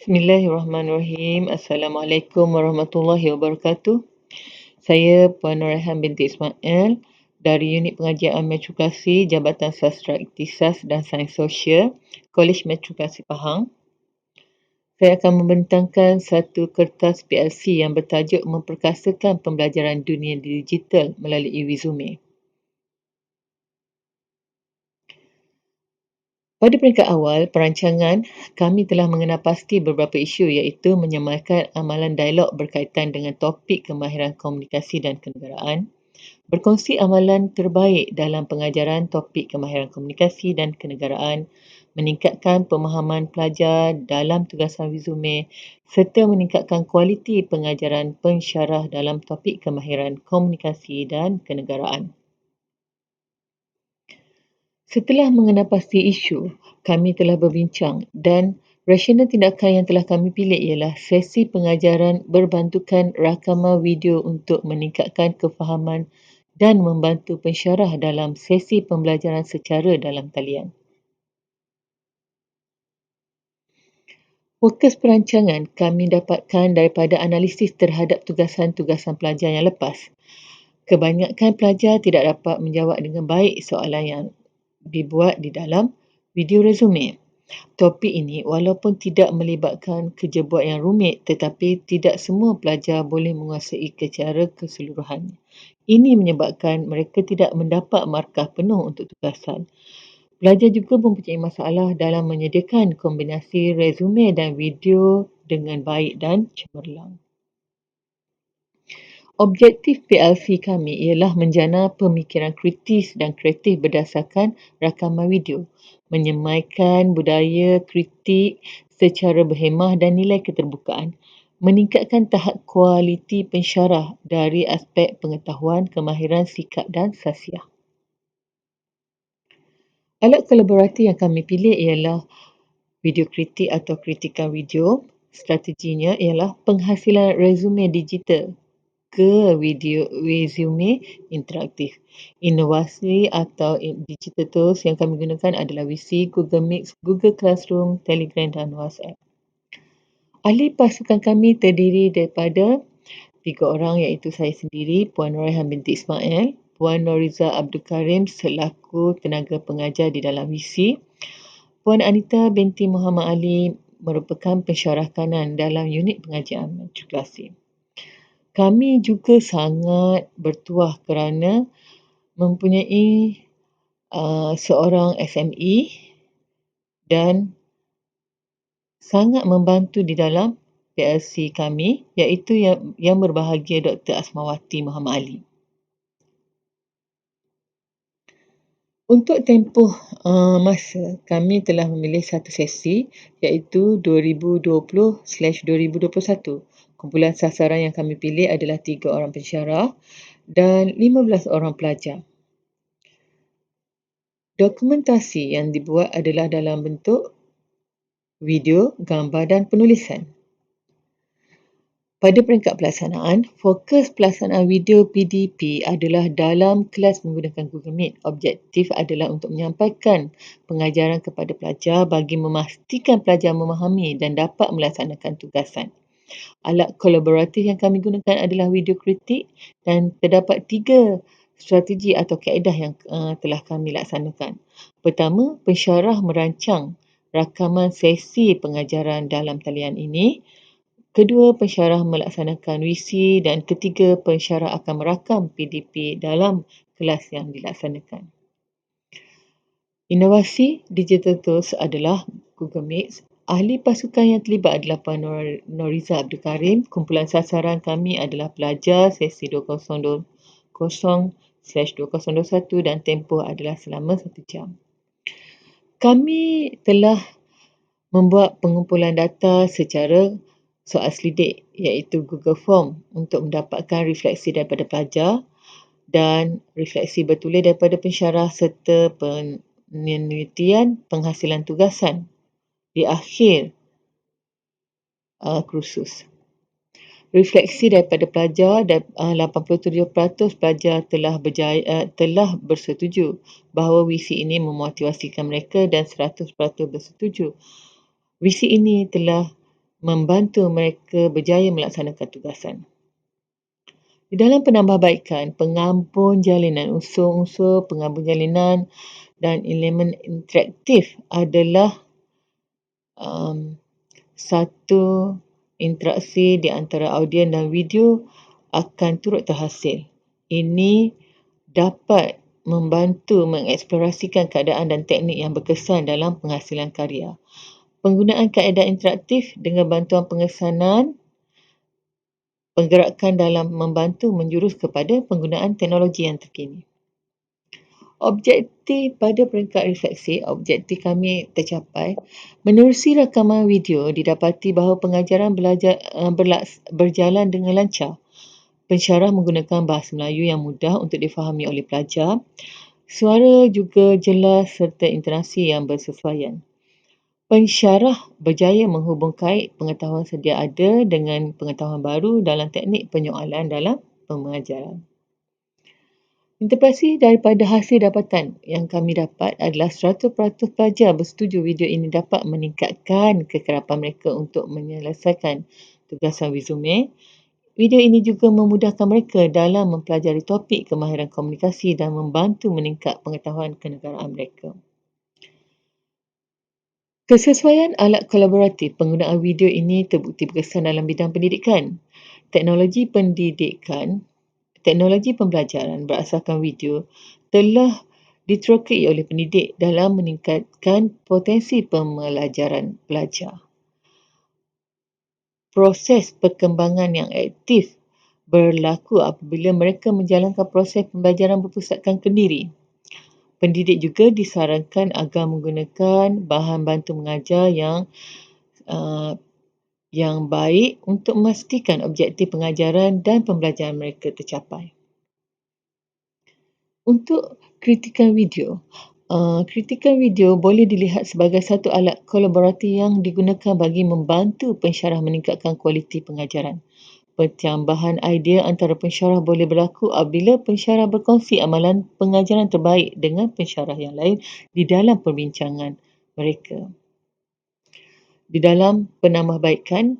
Bismillahirrahmanirrahim. Assalamualaikum warahmatullahi wabarakatuh. Saya Puan Nuraihan binti Ismail dari Unit Pengajian Metrokrasi Jabatan Sastra Ikhtisas dan Sains Sosial, Kolej Metrokrasi Pahang. Saya akan membentangkan satu kertas PLC yang bertajuk Memperkasakan Pembelajaran Dunia Digital melalui Wizume. Pada peringkat awal perancangan, kami telah mengenal pasti beberapa isu iaitu menyemalkan amalan dialog berkaitan dengan topik kemahiran komunikasi dan kenegaraan, berkongsi amalan terbaik dalam pengajaran topik kemahiran komunikasi dan kenegaraan, meningkatkan pemahaman pelajar dalam tugasan Wizume serta meningkatkan kualiti pengajaran pensyarah dalam topik kemahiran komunikasi dan kenegaraan. Setelah mengenal pasti isu, kami telah berbincang dan rasional tindakan yang telah kami pilih ialah sesi pengajaran berbantukan rakaman video untuk meningkatkan kefahaman dan membantu pensyarah dalam sesi pembelajaran secara dalam talian. Fokus perancangan kami dapatkan daripada analisis terhadap tugasan-tugasan pelajar yang lepas. Kebanyakan pelajar tidak dapat menjawab dengan baik soalan yang dibuat di dalam video resume. Topik ini walaupun tidak melibatkan kerja buat yang rumit tetapi tidak semua pelajar boleh menguasai secara keseluruhan. Ini menyebabkan mereka tidak mendapat markah penuh untuk tugasan. Pelajar juga mempunyai masalah dalam menyediakan kombinasi resume dan video dengan baik dan cemerlang. Objektif PLC kami ialah menjana pemikiran kritis dan kreatif berdasarkan rakaman video, menyemaikan budaya kritik secara berhemah dan nilai keterbukaan, meningkatkan tahap kualiti pensyarah dari aspek pengetahuan, kemahiran sikap dan sasiah. Alat kolaborasi yang kami pilih ialah video kritik atau kritikan video. Strateginya ialah penghasilan resume digital ke video resume interaktif. Inovasi atau digital tools yang kami gunakan adalah WC, Google Mix, Google Classroom, Telegram dan WhatsApp. Ahli pasukan kami terdiri daripada 3 orang iaitu saya sendiri, Puan Nuraihan binti Ismail, Puan Noriza Abdul Karim selaku tenaga pengajar di dalam WC, Puan Anita binti Muhammad Ali merupakan pensyarah kanan dalam unit pengajian matrikulasi. Kami juga sangat bertuah kerana mempunyai seorang SME dan sangat membantu di dalam PLC kami iaitu yang berbahagia Dr. Asmawati Muhammad Ali. Untuk tempoh masa, kami telah memilih satu sesi iaitu 2020/2021. Kumpulan sasaran yang kami pilih adalah 3 orang pensyarah dan 15 orang pelajar. Dokumentasi yang dibuat adalah dalam bentuk video, gambar dan penulisan. Pada peringkat pelaksanaan, fokus pelaksanaan video PDP adalah dalam kelas menggunakan Google Meet. Objektif adalah untuk menyampaikan pengajaran kepada pelajar bagi memastikan pelajar memahami dan dapat melaksanakan tugasan. Alat kolaboratif yang kami gunakan adalah video kritik dan terdapat 3 strategi atau kaedah yang telah kami laksanakan. Pertama, pensyarah merancang rakaman sesi pengajaran dalam talian ini. Kedua, pensyarah melaksanakan WC dan ketiga, pensyarah akan merakam PDP dalam kelas yang dilaksanakan. Inovasi digital tools adalah Google Meet. Ahli pasukan yang terlibat adalah Puan Noriza Abdul Karim. Kumpulan sasaran kami adalah pelajar sesi 2020/2021 dan tempoh adalah selama 1 jam. Kami telah membuat pengumpulan data secara soal selidik iaitu Google Form untuk mendapatkan refleksi daripada pelajar dan refleksi bertulis daripada pensyarah serta penelitian penghasilan tugasan di akhir kursus. Refleksi daripada pelajar, 87% pelajar telah bersetuju bahawa WC ini memotivasikan mereka dan 100% bersetuju. WC ini telah membantu mereka berjaya melaksanakan tugasan. Di dalam penambahbaikan, pengambun jalinan, unsur-unsur pengambun jalinan dan elemen interaktif adalah satu interaksi di antara audio dan video akan turut terhasil. Ini dapat membantu mengeksplorasikan keadaan dan teknik yang berkesan dalam penghasilan karya. Penggunaan kaedah interaktif dengan bantuan pengesanan penggerakan dalam membantu menjurus kepada penggunaan teknologi yang terkini. Objektif pada peringkat refleksi, objektif kami tercapai. Menerusi rakaman video, didapati bahawa pengajaran berjalan dengan lancar. Pensyarah menggunakan bahasa Melayu yang mudah untuk difahami oleh pelajar. Suara juga jelas serta intonasi yang bersesuaian. Pensyarah berjaya menghubungkan pengetahuan sedia ada dengan pengetahuan baru dalam teknik penyoalan dalam pengajaran. Interpretasi daripada hasil dapatan yang kami dapat adalah 100% pelajar bersetuju video ini dapat meningkatkan kekerapan mereka untuk menyelesaikan tugasan resume. Video ini juga memudahkan mereka dalam mempelajari topik kemahiran komunikasi dan membantu meningkat pengetahuan kenegaraan mereka. Kesesuaian alat kolaboratif penggunaan video ini terbukti berkesan dalam bidang pendidikan. Teknologi pembelajaran berasaskan video telah diterokai oleh pendidik dalam meningkatkan potensi pembelajaran pelajar. Proses perkembangan yang aktif berlaku apabila mereka menjalankan proses pembelajaran berpusatkan ke diri. Pendidik juga disarankan agar menggunakan bahan bantu mengajar yang baik untuk memastikan objektif pengajaran dan pembelajaran mereka tercapai. Untuk kritikan video, kritikan video boleh dilihat sebagai satu alat kolaboratif yang digunakan bagi membantu pensyarah meningkatkan kualiti pengajaran. Pertambahan idea antara pensyarah boleh berlaku apabila pensyarah berkongsi amalan pengajaran terbaik dengan pensyarah yang lain di dalam perbincangan mereka. Di dalam penambahbaikan,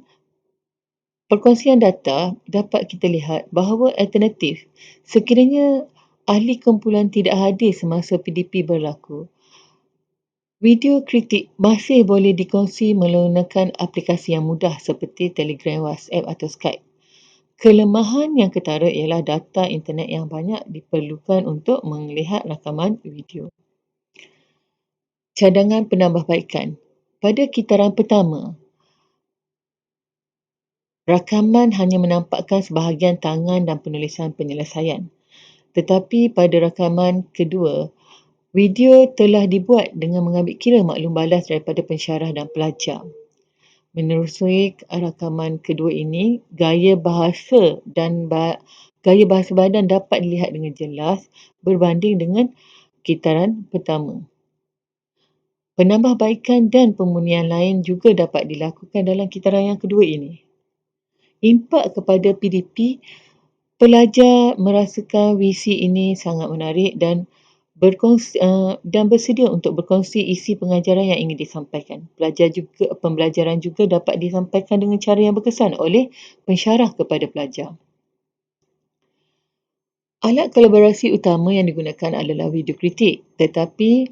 perkongsian data dapat kita lihat bahawa alternatif sekiranya ahli kumpulan tidak hadir semasa PDP berlaku. Video kritik masih boleh dikongsi menggunakan aplikasi yang mudah seperti Telegram, WhatsApp atau Skype. Kelemahan yang ketara ialah data internet yang banyak diperlukan untuk melihat rakaman video. Cadangan penambahbaikan. Pada kitaran pertama, rakaman hanya menampakkan sebahagian tangan dan penulisan penyelesaian. Tetapi pada rakaman kedua, video telah dibuat dengan mengambil kira maklum balas daripada pensyarah dan pelajar. Menerusi rakaman kedua ini, gaya bahasa badan dapat dilihat dengan jelas berbanding dengan kitaran pertama. Penambahbaikan dan pemurnian lain juga dapat dilakukan dalam kitaran yang kedua ini. Impak kepada PDP, pelajar merasakan visi ini sangat menarik dan bersedia untuk berkongsi isi pengajaran yang ingin disampaikan. Pembelajaran juga dapat disampaikan dengan cara yang berkesan oleh pensyarah kepada pelajar. Alat kolaborasi utama yang digunakan adalah video kritik, tetapi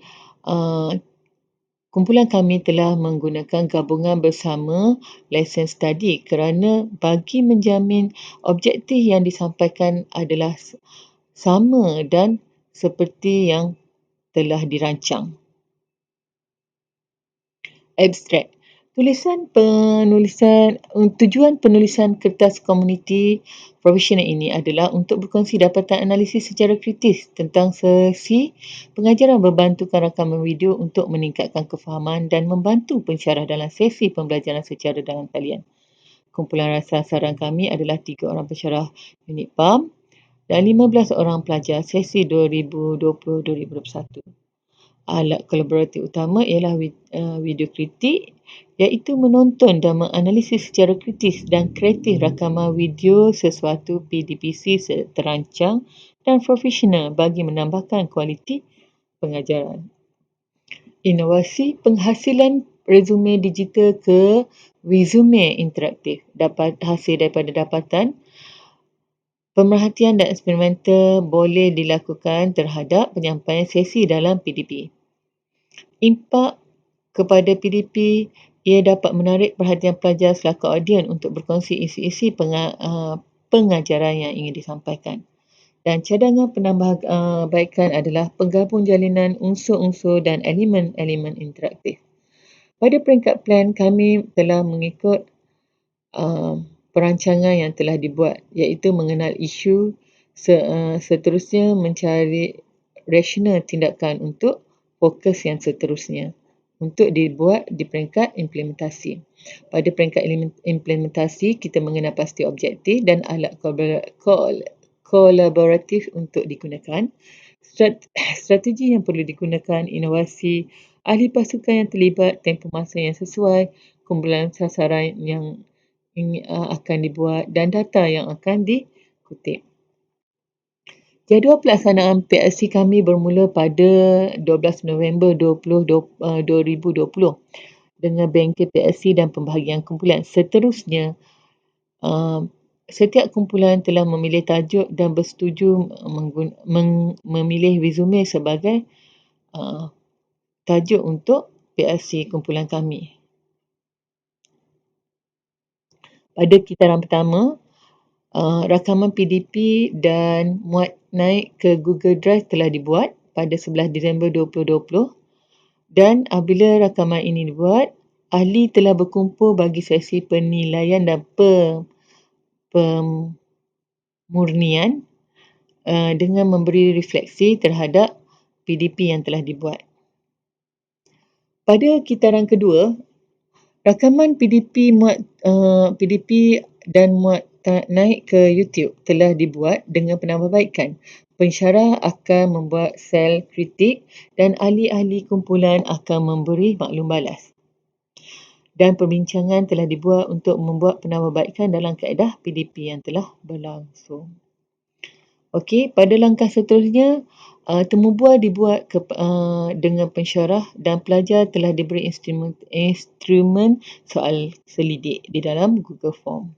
kumpulan kami telah menggunakan gabungan bersama lesson study kerana bagi menjamin objektif yang disampaikan adalah sama dan seperti yang telah dirancang. Abstrak. Tujuan penulisan kertas komuniti profesional ini adalah untuk berkongsi dapatan analisis secara kritis tentang sesi pengajaran berbantukan rakaman video untuk meningkatkan kefahaman dan membantu pensyarah dalam sesi pembelajaran secara dalam talian. Kumpulan rasa saran kami adalah 3 orang pensyarah unit PAM dan 15 orang pelajar sesi 2020-2021. Alat kolaboratif utama ialah video kritik, iaitu menonton dan menganalisis secara kritis dan kreatif rakaman video sesuatu PDPC terancang dan profesional bagi menambahkan kualiti pengajaran. Inovasi penghasilan resume digital ke resume interaktif. Hasil daripada dapatan, pemerhatian dan eksperimental boleh dilakukan terhadap penyampaian sesi dalam PDP. Impak kepada PDP, ia dapat menarik perhatian pelajar selaku audien untuk berkongsi isi-isi pengajaran yang ingin disampaikan. Dan cadangan penambahbaikan adalah penggabung jalinan unsur-unsur dan elemen-elemen interaktif. Pada peringkat plan, kami telah mengikut perancangan yang telah dibuat, iaitu mengenal isu, seterusnya mencari rasional tindakan untuk fokus yang seterusnya untuk dibuat di peringkat implementasi. Pada peringkat implementasi, kita mengenal pasti objektif dan alat kolaboratif untuk digunakan, strategi yang perlu digunakan, inovasi, ahli pasukan yang terlibat, tempoh masa yang sesuai, kumpulan sasaran yang akan dibuat dan data yang akan dikutip. Jadual pelaksanaan PLC kami bermula pada 12 November 2020 dengan bengkel PLC dan pembahagian kumpulan. Seterusnya, setiap kumpulan telah memilih tajuk dan bersetuju memilih resume sebagai tajuk untuk PLC kumpulan kami. Pada kitaran pertama, rakaman PDP dan muat naik ke Google Drive telah dibuat pada 11 Disember 2020 dan apabila rakaman ini dibuat, ahli telah berkumpul bagi sesi penilaian dan pemurnian dengan memberi refleksi terhadap PDP yang telah dibuat. Pada kitaran kedua, rakaman PDP dan muat naik ke YouTube telah dibuat dengan penambahbaikan. Pensyarah akan membuat sel kritik dan ahli-ahli kumpulan akan memberi maklum balas. Dan perbincangan telah dibuat untuk membuat penambahbaikan dalam kaedah PDP yang telah berlangsung. Okey, pada langkah seterusnya, temu bual dibuat dengan pensyarah dan pelajar telah diberi instrumen soal selidik di dalam Google Form.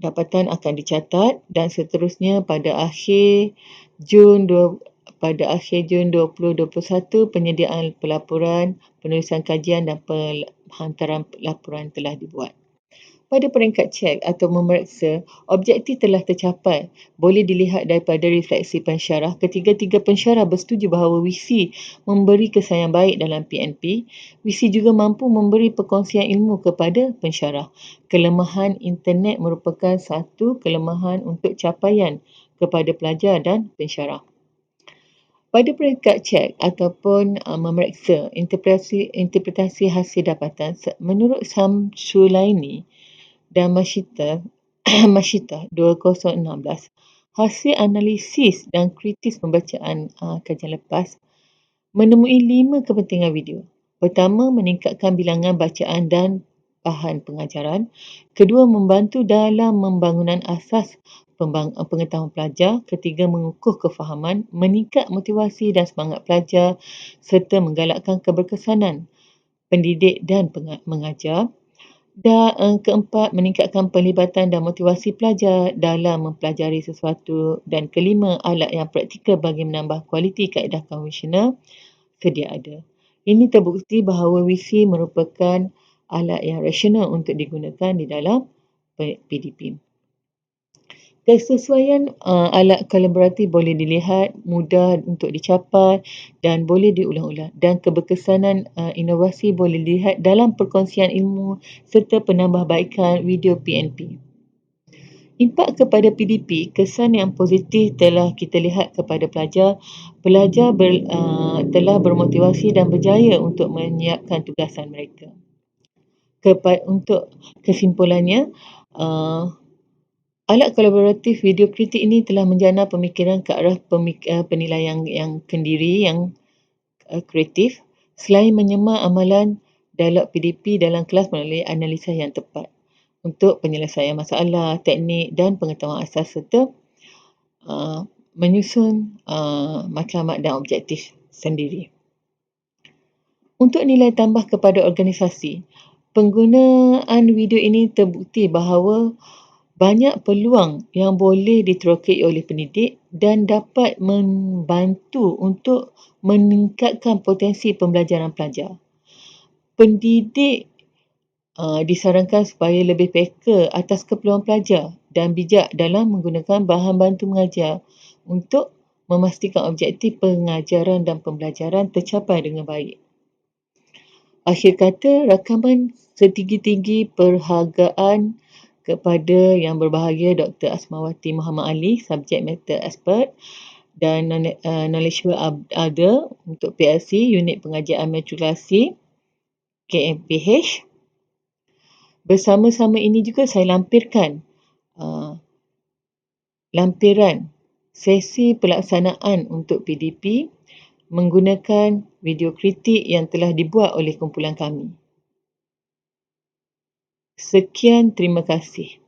Dapatan akan dicatat dan seterusnya pada akhir Jun 2021 penyediaan pelaporan, penulisan kajian dan penghantaran laporan telah dibuat. Pada peringkat cek atau memeriksa, objektif telah tercapai. Boleh dilihat daripada refleksi pensyarah, ketiga-tiga pensyarah bersetuju bahawa WISI memberi kesan yang baik dalam PNP. WISI juga mampu memberi perkongsian ilmu kepada pensyarah. Kelemahan internet merupakan satu kelemahan untuk capaian kepada pelajar dan pensyarah. Pada peringkat cek ataupun memeriksa interpretasi hasil dapatan, menurut Samsulaini dan Mashita 2016, hasil analisis dan kritis pembacaan kajian lepas menemui 5 kepentingan video. Pertama, meningkatkan bilangan bacaan dan bahan pengajaran. Kedua, membantu dalam pembangunan asas pengetahuan pelajar. Ketiga, mengukuh kefahaman, meningkat motivasi dan semangat pelajar serta menggalakkan keberkesanan pendidik dan mengajar. Dan keempat, meningkatkan pelibatan dan motivasi pelajar dalam mempelajari sesuatu. Dan kelima, alat yang praktikal bagi menambah kualiti kaedah konvensional sedia ada. Ini terbukti bahawa WISI merupakan alat yang rasional untuk digunakan di dalam PDP. Kesesuaian alat kolaboratif boleh dilihat, mudah untuk dicapai dan boleh diulang-ulang. Dan keberkesanan inovasi boleh dilihat dalam perkongsian ilmu serta penambahbaikan video PNP. Impak kepada PDP, kesan yang positif telah kita lihat kepada pelajar. Pelajar telah bermotivasi dan berjaya untuk menyiapkan tugasan mereka. Untuk kesimpulannya, alat kolaboratif video kritik ini telah menjana pemikiran ke arah penilaian yang kendiri, yang kreatif, selain menyemak amalan dialog PDP dalam kelas melalui analisa yang tepat untuk penyelesaian masalah, teknik dan pengetahuan asas serta menyusun matlamat dan objektif sendiri. Untuk nilai tambah kepada organisasi, Penggunaan video ini terbukti bahawa banyak peluang yang boleh diterokai oleh pendidik dan dapat membantu untuk meningkatkan potensi pembelajaran pelajar. Pendidik disarankan supaya lebih peka atas keperluan pelajar dan bijak dalam menggunakan bahan bantu mengajar untuk memastikan objektif pengajaran dan pembelajaran tercapai dengan baik. Akhir kata, rakaman setinggi-tinggi perhargaan kepada Yang Berbahagia Dr. Asmawati Muhammad Ali, Subject Matter Expert dan Knowledgeable Other untuk PLC, Unit Pengajian Matrikulasi KMPH. Bersama-sama ini juga saya lampirkan lampiran sesi pelaksanaan untuk PDP menggunakan video kritik yang telah dibuat oleh kumpulan kami. Sekian, terima kasih.